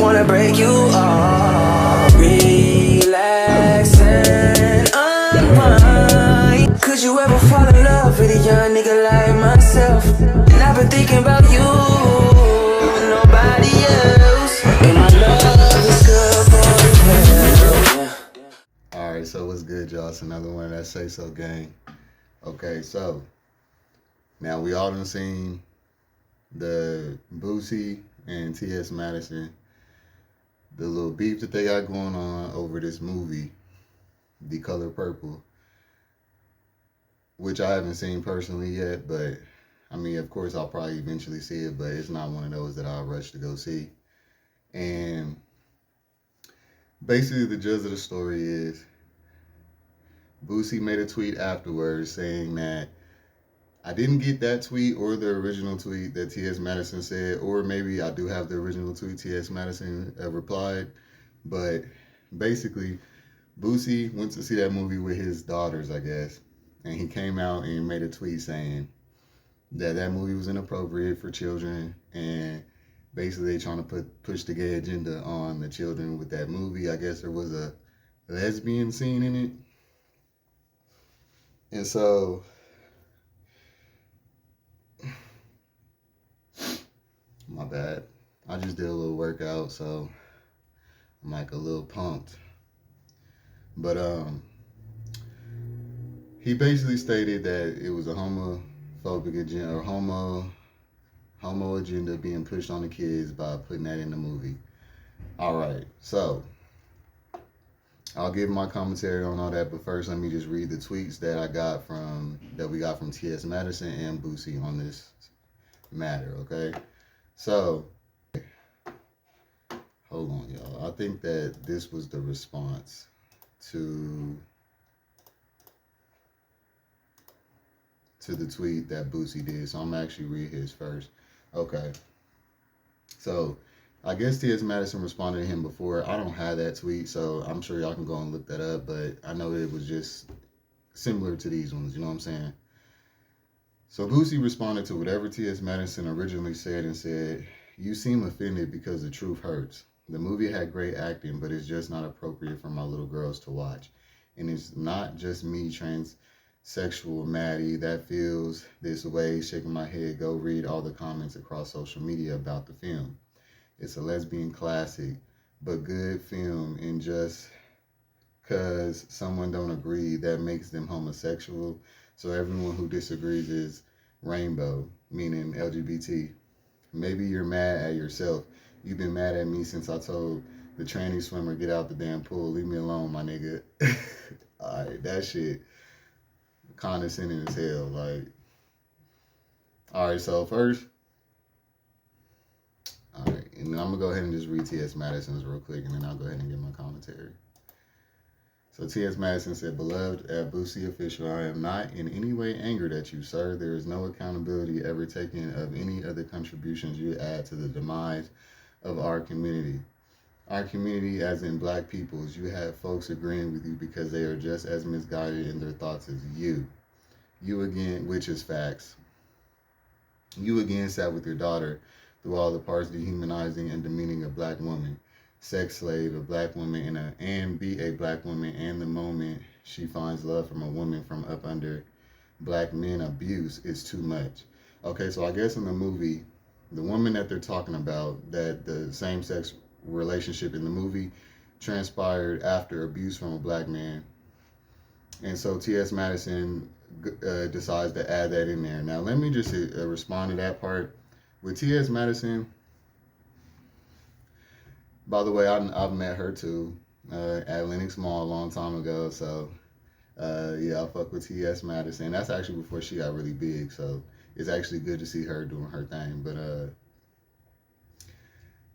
wanna break you off. Relax and unwind. Could you ever fall in love with a young nigga like myself? And I've been thinking about you, nobody else. And my love is good for hell. Alright, so what's good, y'all? It's another one of that Say So gang. Okay, so now we all done seen the Boosie and T.S. Madison, the little beef that they got going on over this movie, The Color Purple, which I haven't seen personally yet, but I mean, of course, I'll probably eventually see it, but it's not one of those that I'll rush to go see. And basically, the gist of the story is Boosie made a tweet afterwards saying that I didn't get that tweet or the original tweet that T.S. Madison said, or maybe I do have the original tweet T.S. Madison replied. But basically, Boosie went to see that movie with his daughters, I guess. And he came out and made a tweet saying that that movie was inappropriate for children. And basically, they trying to push the gay agenda on the children with that movie. I guess there was a lesbian scene in it. And so, my bad. I just did a little workout, so I'm like a little pumped. But he basically stated that it was a homophobic agenda or homo agenda being pushed on the kids by putting that in the movie. All right, so I'll give my commentary on all that, but first let me just read the tweets that we got from T.S. Madison and Boosie on this matter, okay? So, hold on, y'all. I think that this was the response to the tweet that Boosie did. So I'm gonna actually read his first. Okay. So I guess T.S. Madison responded to him before. I don't have that tweet, so I'm sure y'all can go and look that up, but I know it was just similar to these ones, you know what I'm saying? So Boosie responded to whatever T.S. Madison originally said and said, "You seem offended because the truth hurts. The movie had great acting, but it's just not appropriate for my little girls to watch. And it's not just me, transsexual Maddie, that feels this way, shaking my head. Go read all the comments across social media about the film. It's a lesbian classic, but good film, and just because someone don't agree, that makes them homosexual. So everyone who disagrees is rainbow, meaning LGBT. Maybe you're mad at yourself. You've been mad at me since I told the tranny swimmer, get out the damn pool. Leave me alone, my nigga." Alright, that shit condescending as hell. Like, alright, so first, alright, and then I'm gonna go ahead and just read T.S. Madison's real quick, and then I'll go ahead and give my commentary. So T.S. Madison said, "Beloved at Boosie Official, I am not in any way angered at you, sir. There is no accountability ever taken of any other contributions you add to the demise of our community. Our community, as in black peoples, you have folks agreeing with you because they are just as misguided in their thoughts as you. You again, which is facts. You again sat with your daughter through all the parts dehumanizing and demeaning a black woman. Sex slave, a black woman, and be a black woman, and the moment she finds love from a woman from up under black men abuse is too much." Okay, so I guess in the movie, the woman that they're talking about, that the same-sex relationship in the movie transpired after abuse from a black man. And so T.S. Madison decides to add that in there. Now, let me just respond to that part. With T.S. Madison, by the way, I've met her too at Lenox Mall a long time ago. So, yeah, I fuck with T.S. Madison. That's actually before she got really big. So it's actually good to see her doing her thing. But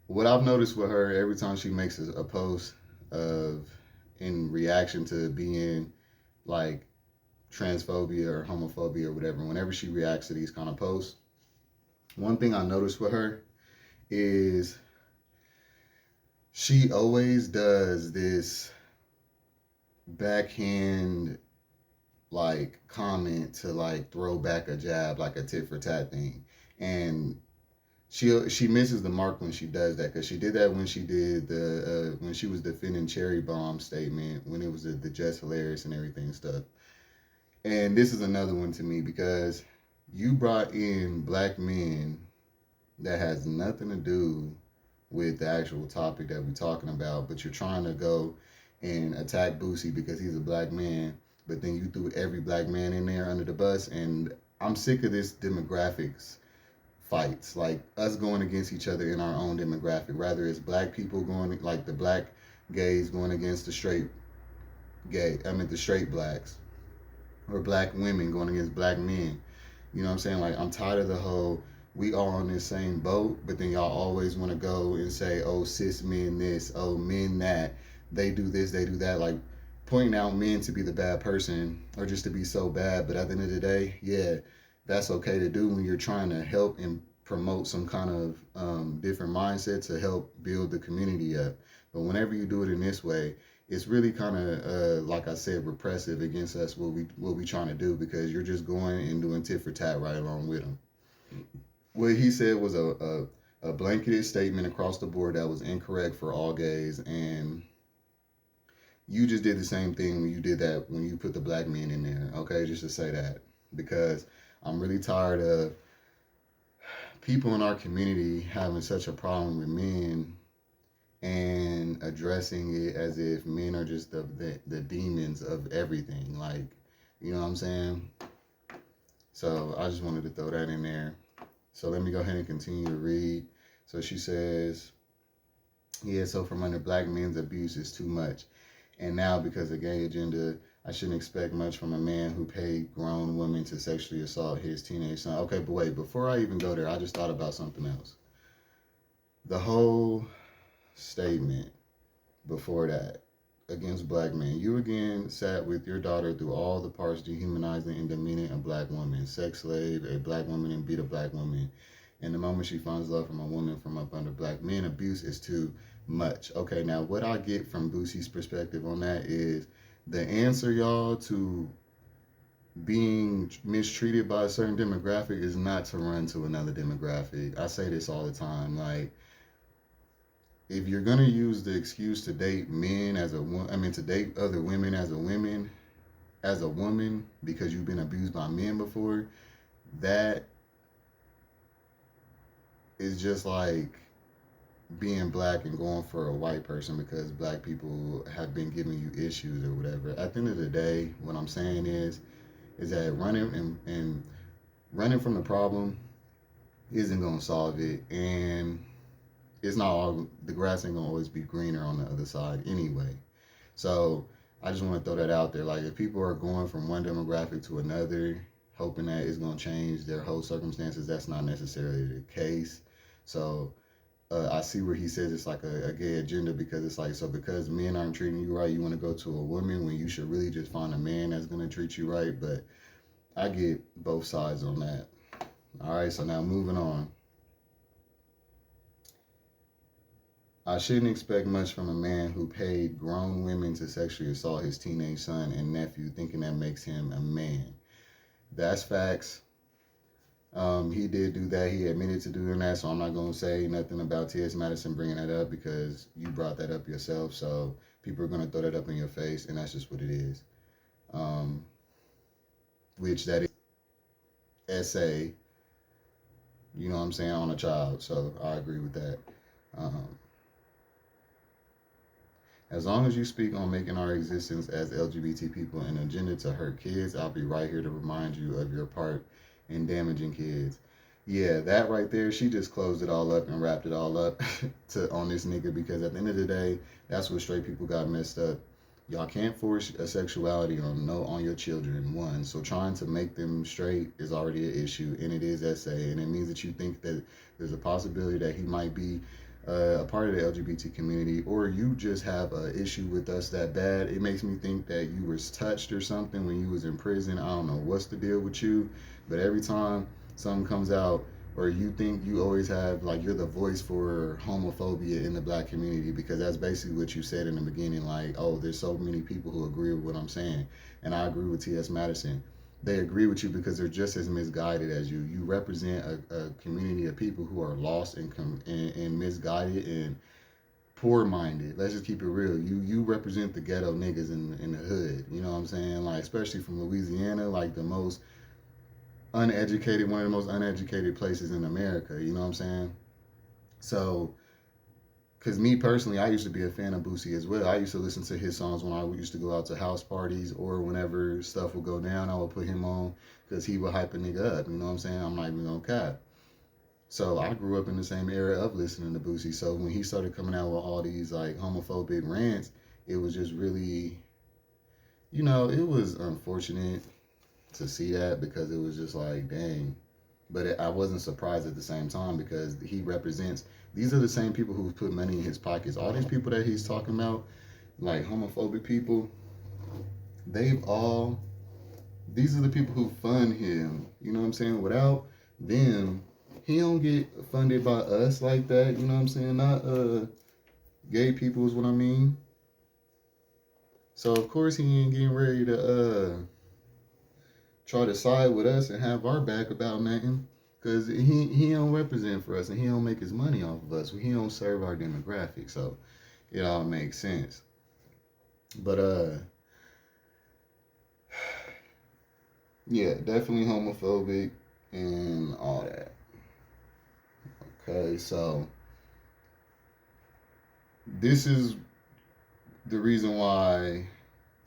what I've noticed with her, every time she makes a post in reaction to being like transphobia or homophobia or whatever, whenever she reacts to these kind of posts, one thing I noticed with her is she always does this backhand like comment to like throw back a jab, like a tit for tat thing. And she misses the mark when she does that, because she did that when she did the when she was defending Cherry Bomb statement, when it was the Just Hilarious and everything stuff. And this is another one to me, because you brought in black men that has nothing to do with the actual topic that we're talking about, but you're trying to go and attack Boosie because he's a black man, but then you threw every black man in there under the bus. And I'm sick of this demographics fights, like us going against each other in our own demographic. Rather it's black people going, like the black gays going against the straight the straight blacks, or black women going against black men. You know what I'm saying? Like, I'm tired of the whole we all on this same boat, but then y'all always want to go and say, oh, cis men this, oh, men that, they do this, they do that. Like, pointing out men to be the bad person or just to be so bad. But at the end of the day, yeah, that's okay to do when you're trying to help and promote some kind of different mindset to help build the community up. But whenever you do it in this way, it's really kind of like I said, repressive against us, what we trying to do, because you're just going and doing tit for tat right along with them. What he said was a blanketed statement across the board that was incorrect for all gays, and you just did the same thing when you did that, when you put the black men in there. Okay, just to say that, because I'm really tired of people in our community having such a problem with men and addressing it as if men are just the demons of everything. Like, you know what I'm saying? So I just wanted to throw that in there. So let me go ahead and continue to read. So she says, yeah, so from under black men's abuse is too much. And now because of gay agenda, I shouldn't expect much from a man who paid grown women to sexually assault his teenage son. Okay, but wait, before I even go there, I just thought about something else. The whole statement before that against black men. You again sat with your daughter through all the parts dehumanizing and demeaning a black woman, sex slave, a black woman, and beat a black woman. And the moment she finds love from a woman from up under black men, abuse is too much. Okay, now what I get from Boosie's perspective on that is the answer, y'all, to being mistreated by a certain demographic is not to run to another demographic. I say this all the time, like, if you're gonna use the excuse to date men as to date other women as a woman because you've been abused by men before, that is just like being black and going for a white person because black people have been giving you issues or whatever. At the end of the day, what I'm saying is that running from the problem isn't gonna solve it, and it's not all, the grass ain't gonna always be greener on the other side anyway. So I just want to throw that out there. Like, if people are going from one demographic to another, hoping that it's gonna change their whole circumstances, that's not necessarily the case. So I see where he says it's like a gay agenda, because it's like, so because men aren't treating you right, you want to go to a woman when you should really just find a man that's gonna treat you right. But I get both sides on that. All right, so now moving on. I shouldn't expect much from a man who paid grown women to sexually assault his teenage son and nephew, thinking that makes him a man. That's facts. He did do that. He admitted to doing that, so I'm not going to say nothing about T.S. Madison bringing that up, because you brought that up yourself, so people are going to throw that up in your face, and that's just what it is. Which that is essay, you know what I'm saying, on a child, so I agree with that. As long as you speak on making our existence as LGBT people an agenda to hurt kids, I'll be right here to remind you of your part in damaging kids. Yeah, that right there, she just closed it all up and wrapped it all up on this nigga, because at the end of the day, that's what straight people got messed up. Y'all can't force a sexuality on your children, one. So trying to make them straight is already an issue, and it is essay, and it means that you think that there's a possibility that he might be a part of the LGBT community, or you just have an issue with us that bad. It makes me think that you was touched or something when you was in prison. I don't know what's the deal with you, but every time something comes out, or you think you always have, like, you're the voice for homophobia in the black community, because that's basically what you said in the beginning, like, oh, there's so many people who agree with what I'm saying, and I agree with T.S. Madison. they agree with you because they're just as misguided as you. You represent a community of people who are lost and misguided and poor-minded. Let's just keep it real. You represent the ghetto niggas in the hood. You know what I'm saying? Like, especially from Louisiana, like the most uneducated, one of the most uneducated places in America. You know what I'm saying? So, because me personally, I used to be a fan of Boosie as well. I used to listen to his songs when I used to go out to house parties or whenever stuff would go down, I would put him on because he would hype a nigga up. You know what I'm saying? I'm not even gonna cap. So I grew up in the same era of listening to Boosie. So when he started coming out with all these like homophobic rants, it was just really, you know, it was unfortunate to see that because it was just like, dang. But I wasn't surprised at the same time because he represents, these are the same people who put money in his pockets. All these people that he's talking about, like homophobic people, these are the people who fund him. You know what I'm saying? Without them, he don't get funded by us like that. You know what I'm saying? Not gay people is what I mean. So of course he ain't getting ready to try to side with us and have our back about nothing, because he don't represent for us and he don't make his money off of us. He don't serve our demographic, so it all makes sense. But yeah, definitely homophobic and all that. Okay, so this is the reason why.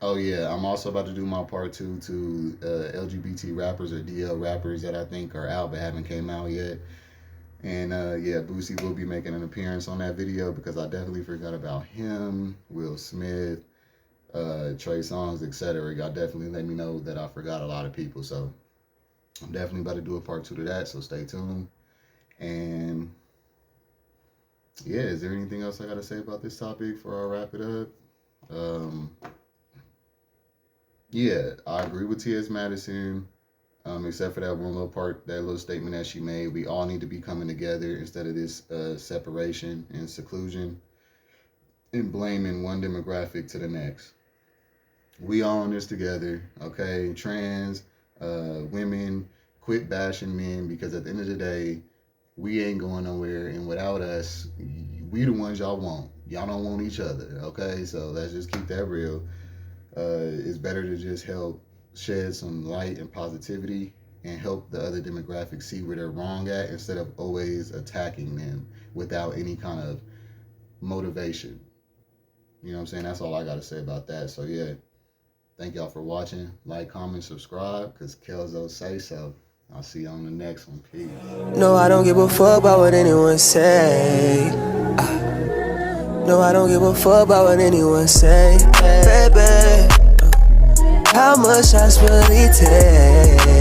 Oh yeah, I'm also about to do my part 2 to LGBT rappers or DL rappers that I think are out but haven't came out yet. And yeah, Boosie will be making an appearance on that video because I definitely forgot about him, Will Smith, Trey Songz, etc. Y'all definitely let me know that I forgot a lot of people. So I'm definitely about to do a part 2 to that, so stay tuned. And yeah, is there anything else I got to say about this topic before I wrap it up? Yeah, I agree with T.S. Madison, except for that one little part, that little statement that she made. We all need to be coming together instead of this separation and seclusion and blaming one demographic to the next. We all in this together, okay? Trans, women, quit bashing men, because at the end of the day, we ain't going nowhere, and without us, we the ones y'all want. Y'all don't want each other, okay? So let's just keep that real. It's better to just help shed some light and positivity and help the other demographics see where they're wrong at instead of always attacking them without any kind of motivation. You know what I'm saying? That's all I got to say about that. So yeah, thank y'all for watching. Like, comment, subscribe, because Kelzo say so. I'll see you on the next one. Peace. No, I don't give a fuck about what anyone say. No, I don't give a fuck about what anyone say. Baby, how much I really take?